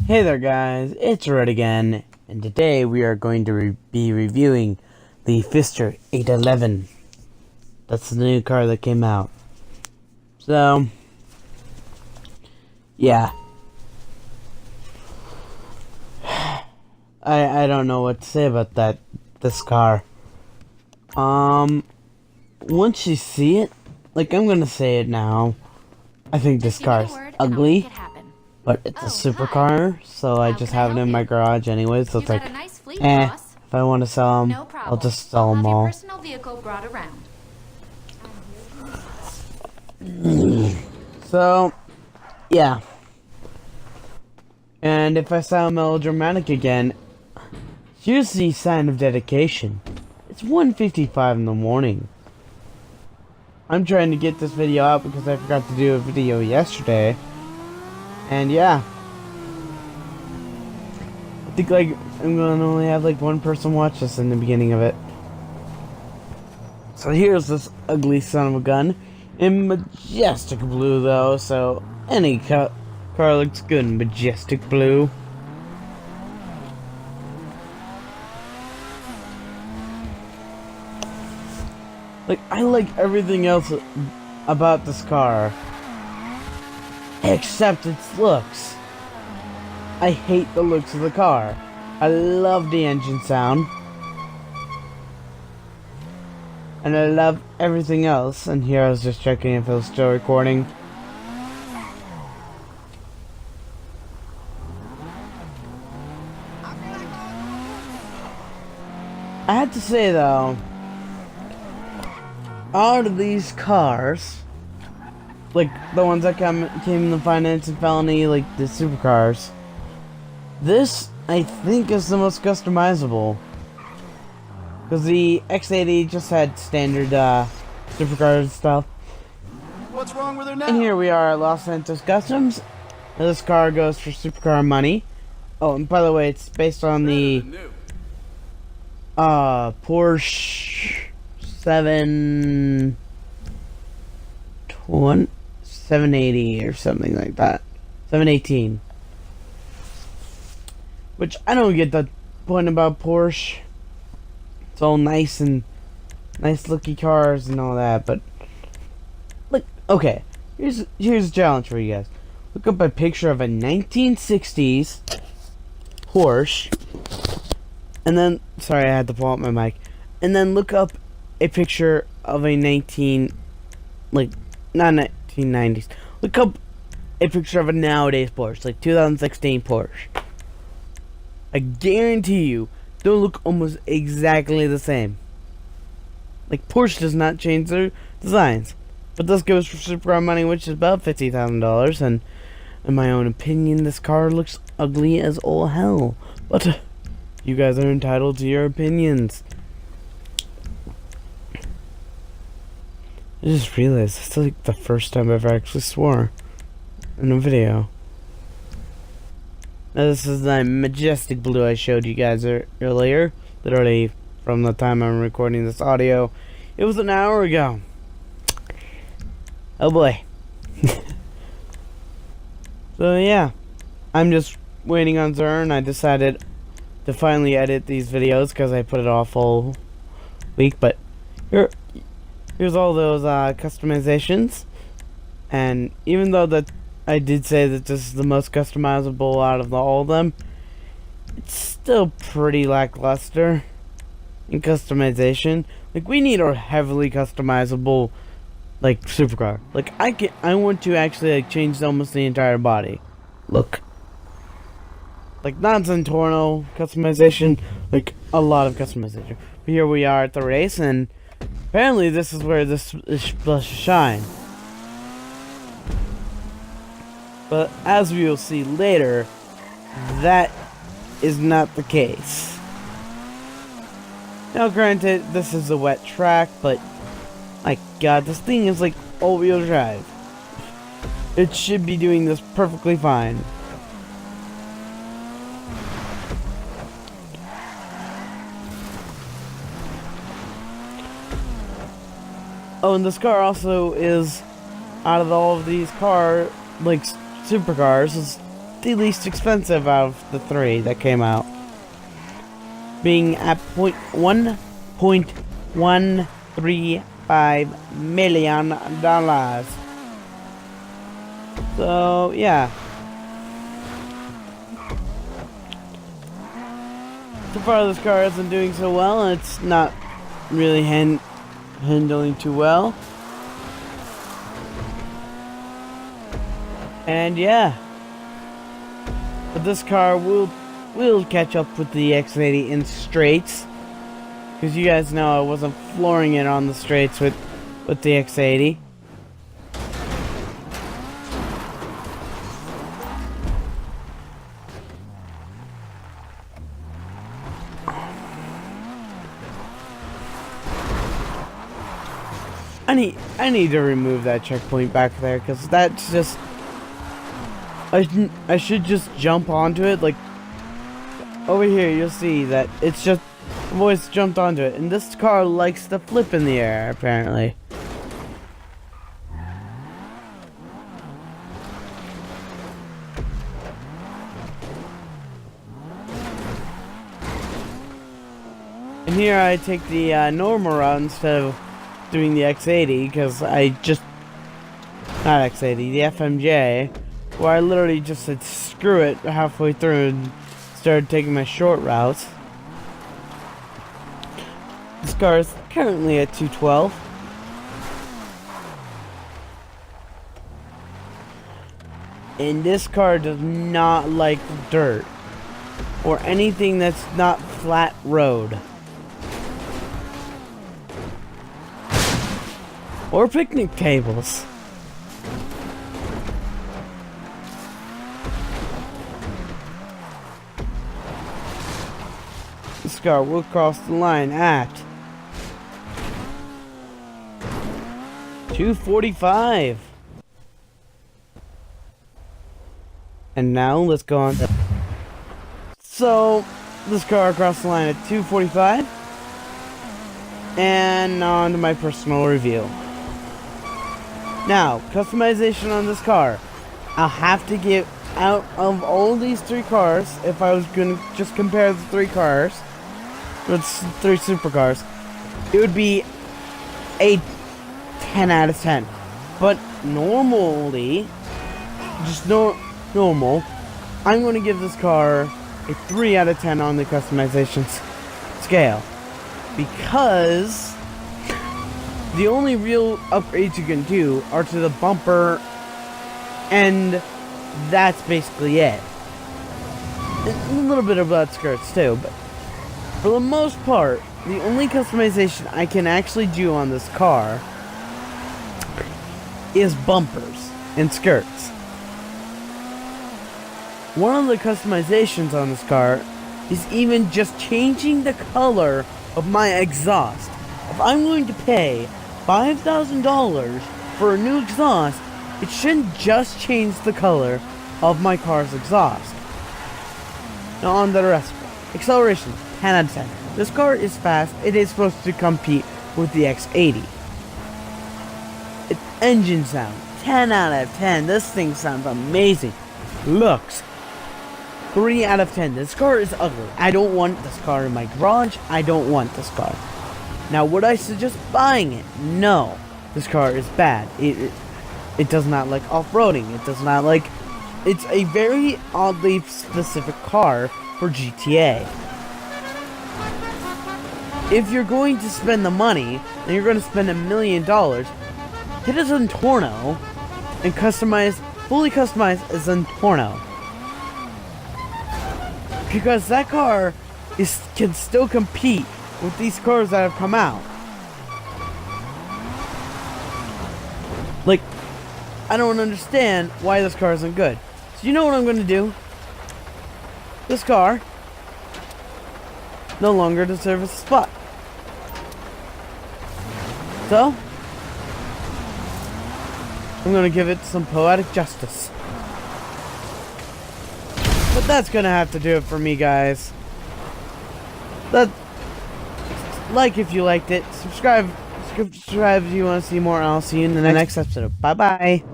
Hey there guys, it's Red again, and today we are going to be reviewing the Pfister 811. That's the new car that came out. So, yeah. I don't know what to say about this car. Once you see it, like I'm gonna say it now, I think this car's ugly. But it's a supercar, so I just have it in my garage anyway, so it's like, if I want to sell them, I'll just sell them all. So, yeah. And if I sound melodramatic again, here's the sign of dedication. It's 1:55 in the morning. I'm trying to get this video out because I forgot to do a video yesterday. And yeah, I think like I'm gonna only have like one person watch this in the beginning of it. So here's this ugly son of a gun in majestic blue though, so any car looks good in majestic blue. Like, I like everything else about this car except its looks. I hate the looks of the car. I love the engine sound. And I love everything else. And here I was just checking if it was still recording. I have to say though, out of these cars, like the ones that came in the finance and felony, like the supercars, this I think is the most customizable, because the X80 just had standard supercar stuff. What's wrong with her now? And here we are at Los Santos Customs. Now this car goes for supercar money. Oh, and by the way, it's based on the Porsche 780 or something like that. 718. Which I don't get the point about Porsche. It's all nice and nice looking cars and all that, but look, okay. Here's a challenge for you guys. Look up a picture of a 1960s Porsche, and then sorry, I had to pull out my mic. And then look up a picture of a not 1990s. Look up a picture of a nowadays Porsche, like 2016 Porsche. I guarantee you, they'll look almost exactly the same. Like, Porsche does not change their designs, but this goes for supercar money, which is about $50,000. And in my own opinion, this car looks ugly as all hell. But you guys are entitled to your opinions. I just realized it's like the first time I've ever actually swore in a video. Now this is the majestic blue I showed you guys earlier. Literally from the time I'm recording this audio. It was an hour ago. Oh boy. So yeah. I'm just waiting on Zern. I decided to finally edit these videos because I put it off all week. But here's all those customizations. And even though that I did say that this is the most customizable out of all of them, it's still pretty lackluster in customization. Like, we need a heavily customizable, like, supercar. Like, I want to actually, like, change almost the entire body look. Like, not Zentorno customization, like, a lot of customization. But here we are at the race, and apparently this is where this is supposed to shine. But as we will see later, that is not the case. Now granted, this is a wet track, but my god, this thing is like all-wheel drive. It should be doing this perfectly fine. Oh, and this car also is, out of all of these supercars, is the least expensive out of the three that came out, being at $1.135 million. So yeah. So far this car isn't doing so well, and it's not really handling too well. And yeah. But this car will catch up with the X80 in straights. Because you guys know I wasn't flooring it on the straights with the X80. I need to remove that checkpoint back there, because that's just... I should just jump onto it, like... Over here, you'll see that it's just... I've always jumped onto it, and this car likes to flip in the air, apparently. And here I take the normal route instead of doing the X80, because I just... Not X80, the FMJ, where I literally just said screw it halfway through and started taking my short routes. This car is currently at 212. And this car does not like dirt or anything that's not flat road. Or picnic tables. This car will cross the line at 245. And now let's go on. So this car crossed the line at 245. And on to my personal review. Now, customization on this car. I'll have to give, out of all these three cars, if I was going to just compare the three cars, with three supercars, it would be a 10 out of 10. But normally, just normal, I'm going to give this car a 3 out of 10 on the customization scale. Because the only real upgrades you can do are to the bumper, and that's basically it. A little bit about skirts too, but for the most part, the only customization I can actually do on this car is bumpers and skirts. One of the customizations on this car is even just changing the color of my exhaust. If I'm going to pay $5,000 for a new exhaust, it shouldn't just change the color of my car's exhaust. Now on to the rest of it. Acceleration, 10 out of 10. This car is fast. It is supposed to compete with the X80. Engine sound, 10 out of 10. This thing sounds amazing. Looks, 3 out of 10. This car is ugly. I don't want this car in my garage. I don't want this car. Now, would I suggest buying it? No. This car is bad. It does not like off-roading. It does not like... It's a very oddly specific car for GTA. If you're going to spend the money, and you're going to spend $1 million, get a Zentorno and fully customize a Zentorno. Because that car can still compete with these cars that have come out. Like, I don't understand why this car isn't good. So you know what I'm going to do? This car no longer deserves a spot. So, I'm going to give it some poetic justice. But that's going to have to do it for me, guys. Like if you liked it, subscribe if you want to see more, and I'll see you in the next episode. Bye bye.